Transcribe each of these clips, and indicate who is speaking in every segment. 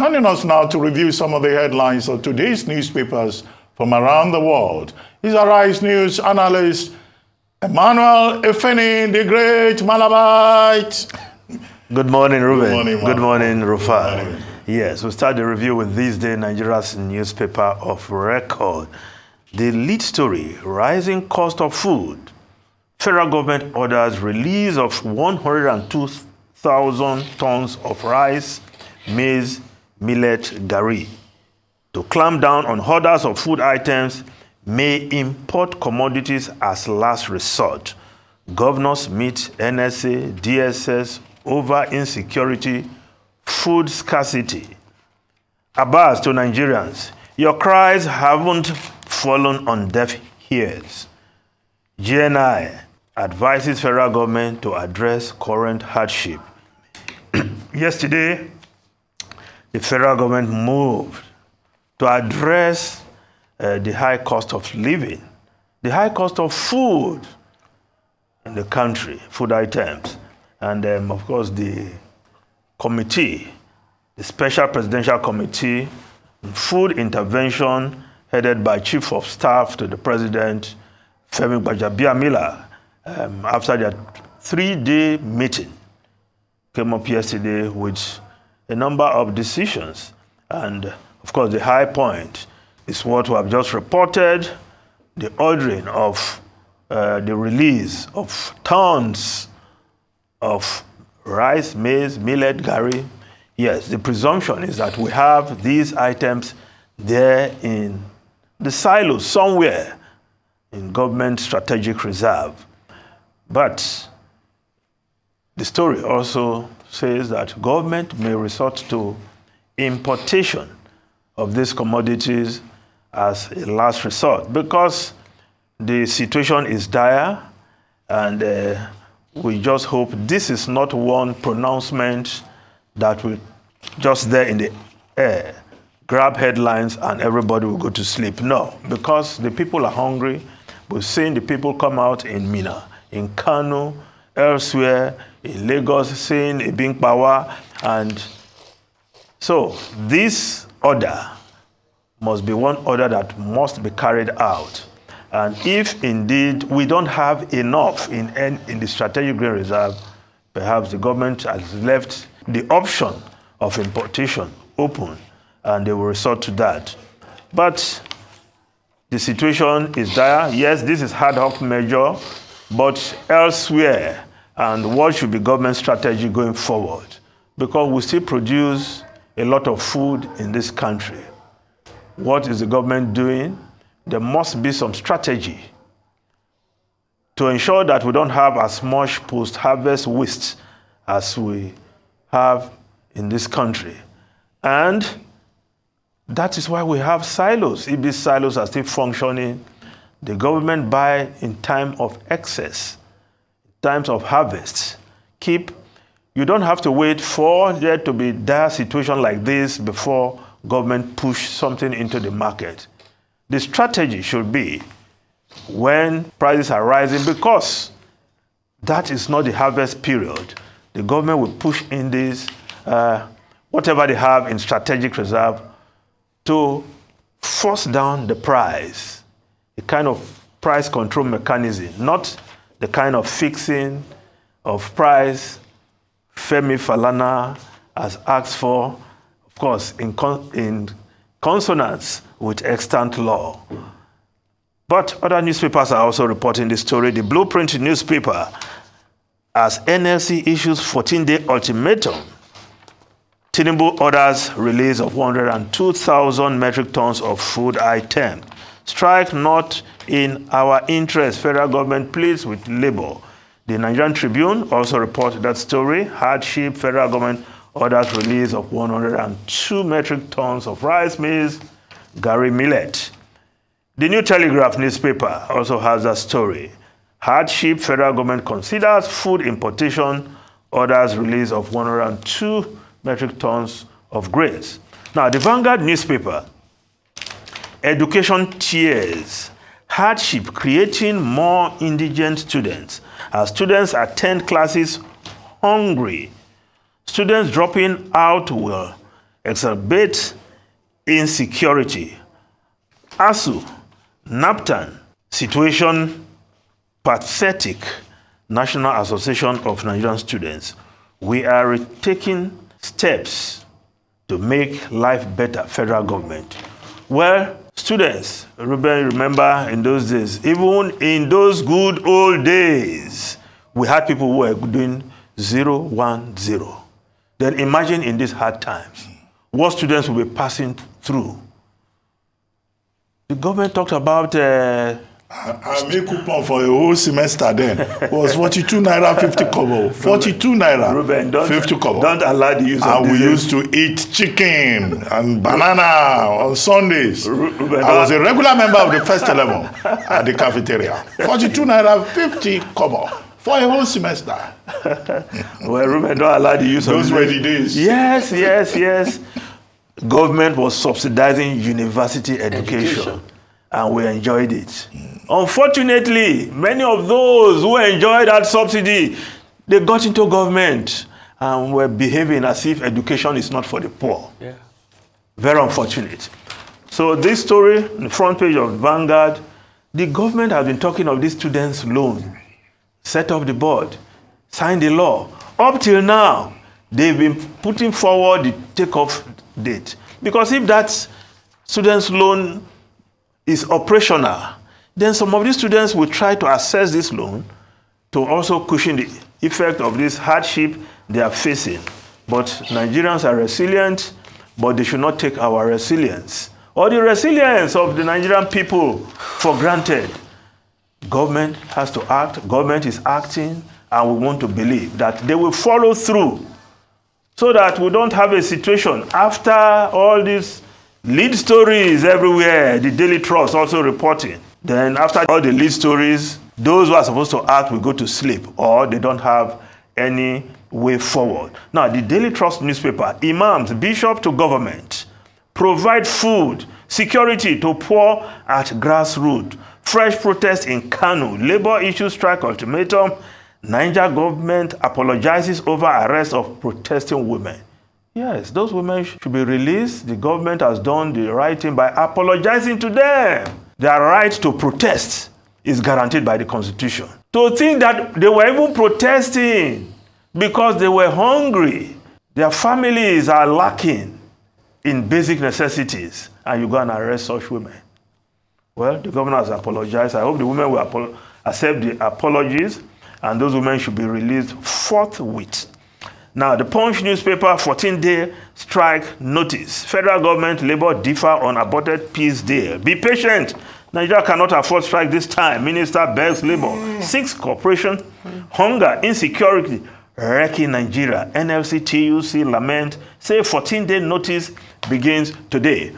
Speaker 1: Joining us now to review some of the headlines of today's newspapers from around the world is our Rise News analyst, Emmanuel Efeni, the great Malabite.
Speaker 2: Good morning, Ruben.
Speaker 1: Good morning,
Speaker 2: Good morning, Rufai.
Speaker 1: Good morning.
Speaker 2: Yes, we'll start the review with this day, Nigeria's newspaper of record. The lead story, rising cost of food. Federal government orders release of 102,000 tons of rice, maize, millet, Garri. To clamp down on hoarders of food items, may import commodities as last resort. Governors meet NSA, DSS over insecurity, food scarcity. Abbas to Nigerians, your cries haven't fallen on deaf ears. GNI advises federal government to address current hardship. Yesterday, the federal government moved to address the high cost of living, the high cost of food in the country, food items. And of course, the committee, the Special Presidential Committee on Food Intervention, headed by Chief of Staff to the President, Femi Gbajabiamila, after their 3-day meeting, came up yesterday with a number of decisions. And of course, the high point is what we have just reported, the ordering of the release of tons of rice, maize, millet, Garri. Yes, the presumption is that we have these items there in the silos somewhere in government strategic reserve. But the story also says that government may resort to importation of these commodities as a last resort because the situation is dire, and we just hope this is not one pronouncement that will just there in the air grab headlines and everybody will go to sleep. No, because the people are hungry. We've seen the people come out in Mina, in Kano, elsewhere, in Lagos, saying Ibing Power. And so this order must be one order that must be carried out. And if indeed we don't have enough in the strategic grain reserve, perhaps the government has left the option of importation open and they will resort to that. But the situation is dire. Yes, this is ad hoc measure, but elsewhere, and what should be government strategy going forward? Because we still produce a lot of food in this country. What is the government doing? There must be some strategy to ensure that we don't have as much post-harvest waste as we have in this country. And that is why we have silos. If these silos are still functioning, the government buy in time of excess, times of harvest. You don't have to wait for there to be dire situation like this before government push something into the market. The strategy should be when prices are rising, because that is not the harvest period. The government will push in this, whatever they have in strategic reserve, to force down the price, a kind of price control mechanism, not the kind of fixing of price Femi Falana has asked for, of course, in consonance with extant law. But other newspapers are also reporting this story. The Blueprint newspaper, as NLC issues 14-day ultimatum, Tinubu orders release of 102,000 metric tons of food items. Strike not in our interest. Federal government pleads with labor. The Nigerian Tribune also reported that story. Hardship, federal government orders release of 102 metric tons of rice, maize, Garri, millet. The New Telegraph newspaper also has that story. Hardship, federal government considers food importation, orders release of 102 metric tons of grains. Now, the Vanguard newspaper, education tears, hardship creating more indigent students as students attend classes hungry. Students dropping out will exacerbate insecurity. ASU, NAPTAN, situation pathetic. National Association of Nigerian Students. We are taking steps to make life better, federal government. Well, students, Ruben, remember in those days, even in those good old days, we had people who were doing 0, 1, 0. Then imagine in these hard times, what students will be passing through. The government talked about...
Speaker 1: I made coupon for a whole semester then. It was 42 naira 50 kobo. 42 naira
Speaker 2: Ruben,
Speaker 1: 50 kobo.
Speaker 2: Don't allow the use of
Speaker 1: And we used to eat chicken and banana on Sundays.
Speaker 2: Ruben,
Speaker 1: I was a regular member of the first 11 at the cafeteria. 42 naira 50 kobo for a whole semester.
Speaker 2: Well, Ruben, don't allow the use of
Speaker 1: those were the days.
Speaker 2: Yes, yes, yes. Government was subsidizing university education. And we enjoyed it. Unfortunately, many of those who enjoyed that subsidy, they got into government and were behaving as if education is not for the poor.
Speaker 3: Yeah.
Speaker 2: Very unfortunate. So this story, on the front page of Vanguard, the government has been talking of this students' loan, set up the board, signed the law. Up till now, they've been putting forward the takeoff date. Because if that students' loan is operational, then some of these students will try to access this loan to also cushion the effect of this hardship they are facing. But Nigerians are resilient, but they should not take our resilience or the resilience of the Nigerian people for granted. Government has to act, government is acting, and we want to believe that they will follow through so that we don't have a situation after all these lead stories everywhere, the Daily Trust also reporting. Then after all the lead stories, those who are supposed to act will go to sleep or they don't have any way forward. Now, the Daily Trust newspaper, imams, bishop to government, provide food, security to poor at grassroots, fresh protest in Kano, labor issue strike ultimatum, Niger government apologizes over arrest of protesting women. Yes, those women should be released. The government has done the right thing by apologizing to them. Their right to protest is guaranteed by the Constitution. To think that they were even protesting because they were hungry, their families are lacking in basic necessities, and you go and arrest such women. Well, the governor has apologized. I hope the women will accept the apologies, and those women should be released forthwith. Now, the Punch newspaper, 14-day strike notice. Federal government labor differ on aborted peace deal. Be patient. Nigeria cannot afford strike this time. Minister begs labor. 6 corporation, hunger, insecurity, wrecking Nigeria. NLC, TUC lament, say 14-day notice begins today.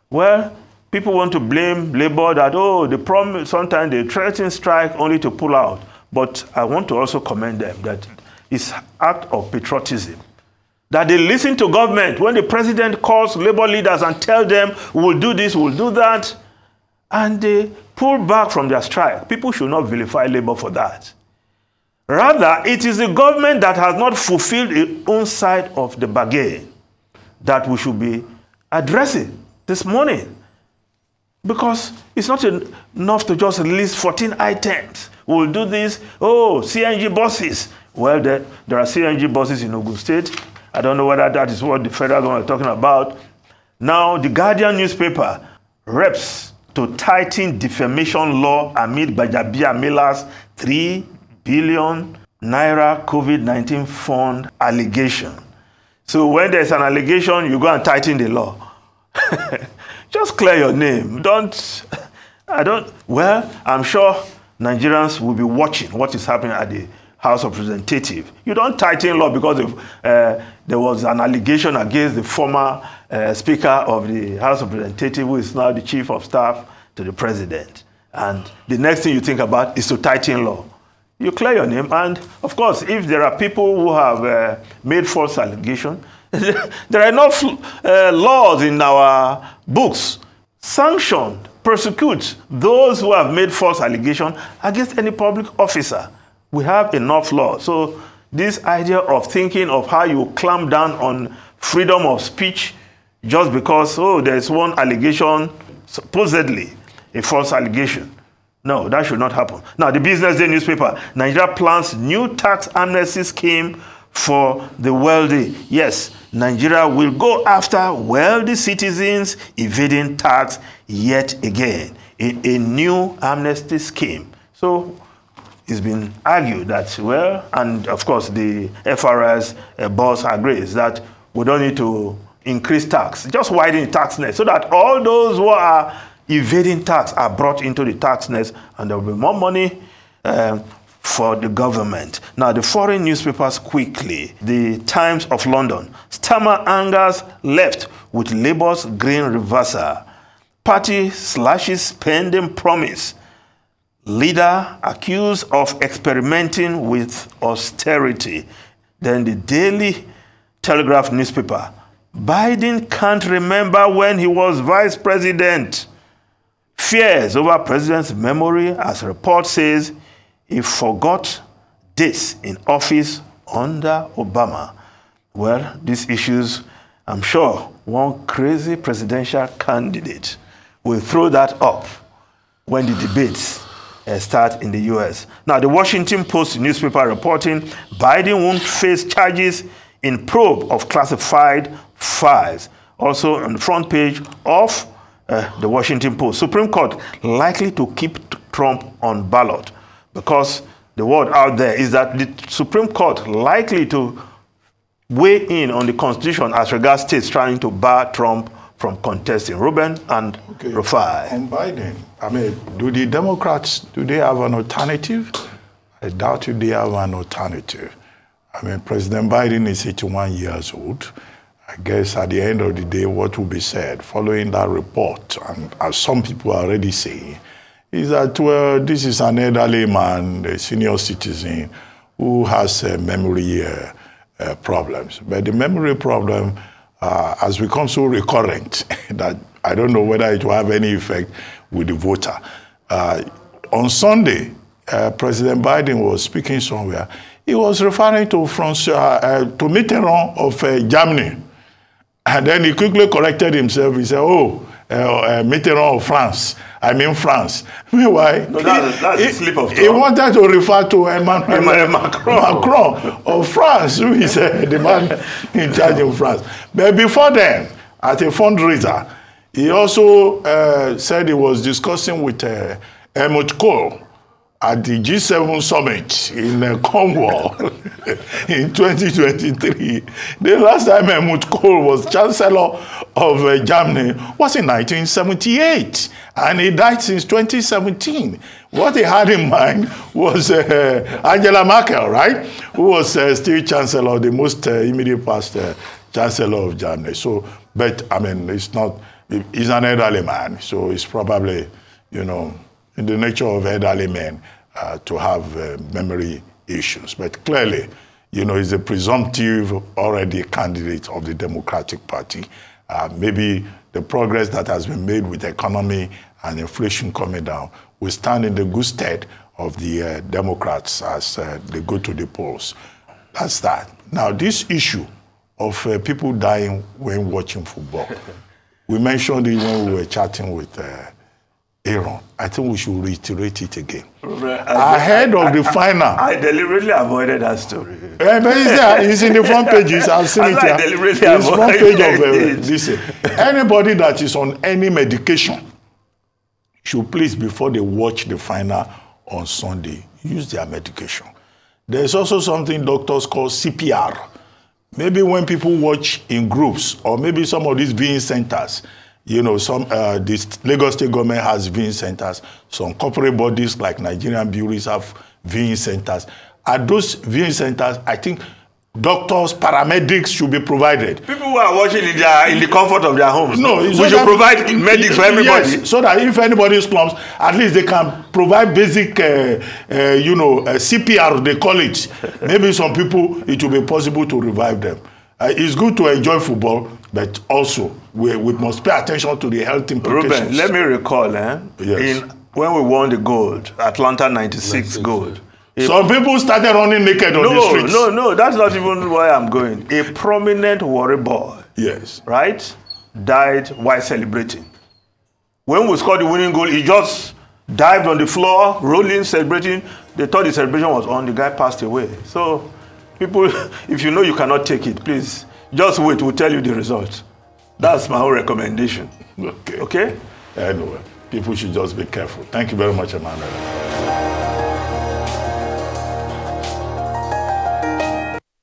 Speaker 2: Well, people want to blame labor that, oh, they promise, sometimes they threaten strike only to pull out. But I want to also commend them that it's act of patriotism. That they listen to government when the president calls labor leaders and tell them, we'll do this, we'll do that, and they pull back from their strike. People should not vilify labor for that. Rather, it is the government that has not fulfilled its own side of the bargain that we should be addressing this morning. Because it's not enough to just list 14 items. We'll do this. Oh, CNG buses. Well, there are CNG buses in Ogun State. I don't know whether that is what the federal government is talking about. Now, the Guardian newspaper, reps to tighten defamation law amid Gbajabiamila's 3 billion naira COVID-19 fund allegation. So when there's an allegation, you go and tighten the law. Just clear your name. Well, I'm sure Nigerians will be watching what is happening at the House of Representatives. You don't tighten law because there was an allegation against the former Speaker of the House of Representatives, who is now the Chief of Staff to the President. And the next thing you think about is to tighten law. You clear your name, and of course, if there are people who have made false allegations, there are enough laws in our books sanctioned, persecute those who have made false allegations against any public officer. We have enough law. So this idea of thinking of how you clamp down on freedom of speech just because, oh, there's one allegation, supposedly a false allegation. No, that should not happen. Now, the Business Day newspaper, Nigeria plans new tax amnesty scheme for the wealthy. Yes, Nigeria will go after wealthy citizens evading tax yet again in a new amnesty scheme. So it's been argued that, well, and of course the FRS boss agrees that we don't need to increase tax, just widen the tax net so that all those who are evading tax are brought into the tax net and there will be more money for the government. Now, the foreign newspapers quickly. The Times of London. Starmer angers left with Labour's green reversal. Party slashes spending promise. Leader accused of experimenting with austerity. Then the Daily Telegraph newspaper. Biden can't remember when he was vice president. Fears over president's memory, as report says, he forgot this in office under Obama. Well, these issues, I'm sure one crazy presidential candidate will throw that up when the debates start in the U.S. Now, the Washington Post newspaper reporting Biden won't face charges in probe of classified files. Also on the front page of the Washington Post. Supreme Court likely to keep Trump on ballot because the word out there is that the Supreme Court likely to weigh in on the Constitution as regards states trying to bar Trump from contesting. Ruben and Rufai.
Speaker 1: On Biden, I mean, do the Democrats, do they have an alternative? I doubt if they have an alternative. I mean, President Biden is 81 years old. I guess at the end of the day, what will be said following that report, and as some people are already saying, is that, well, this is an elderly man, a senior citizen, who has memory problems. But the memory problem has become so recurrent that I don't know whether it will have any effect with the voter. On Sunday, President Biden was speaking somewhere. He was referring to Mitterrand of Germany. And then he quickly corrected himself. He said, oh, Mitterrand of France. I mean France. Meanwhile,
Speaker 2: no, that's a slip of tongue.
Speaker 1: He wanted to refer to Emmanuel Macron of France, who is the man in charge in France. But before then, at a fundraiser, he also said he was discussing with Helmut Kohl at the G7 summit in Cornwall in 2023. The last time Helmut Kohl was Chancellor of Germany was in 1978, and he died since 2017. What he had in mind was Angela Merkel, right? Who was still Chancellor, the most immediate past Chancellor of Germany. So, but I mean, it's not, he's an elderly man, so it's probably, you know, in the nature of elderly men to have memory issues. But clearly, you know, he's a presumptive already candidate of the Democratic Party. Maybe the progress that has been made with the economy and inflation coming down will stand in the good stead of the Democrats as they go to the polls. That's that. Now, this issue of people dying when watching football, we mentioned it when we were chatting with Aaron. I think we should reiterate it again. Ahead of the final. I
Speaker 2: deliberately avoided that story.
Speaker 1: But it's in the front pages. I've seen it here. It's front page of this. Anybody that is on any medication should please, before they watch the final on Sunday, use their medication. There's also something doctors call CPR. Maybe when people watch in groups, or maybe some of these viewing centers, you know, this Lagos State government has viewing centers. Some corporate bodies like Nigerian breweries have viewing centers. At those viewing centers, I think doctors, paramedics should be provided.
Speaker 2: People who are watching in the comfort of their homes.
Speaker 1: No,
Speaker 2: we should provide medics for everybody.
Speaker 1: Yes, so that if anybody slumps, at least they can provide basic, you know, CPR, they call it. Maybe some people, it will be possible to revive them. It's good to enjoy football, but also we must pay attention to the health implications.
Speaker 2: Ruben, let me recall,
Speaker 1: yes.
Speaker 2: When we won the gold, Atlanta 96 gold.
Speaker 1: Some people started running naked on the streets.
Speaker 2: No, that's not even where I'm going. A prominent Warri boy.
Speaker 1: Yes.
Speaker 2: Right? died while celebrating. When we scored the winning goal, he just dived on the floor, rolling, celebrating. They thought the celebration was on. The guy passed away. So, people, if you know you cannot take it, please, just wait. We'll tell you the result. That's my own recommendation.
Speaker 1: Okay.
Speaker 2: Okay?
Speaker 1: Anyway, people should just be careful. Thank you very much, Emmanuel.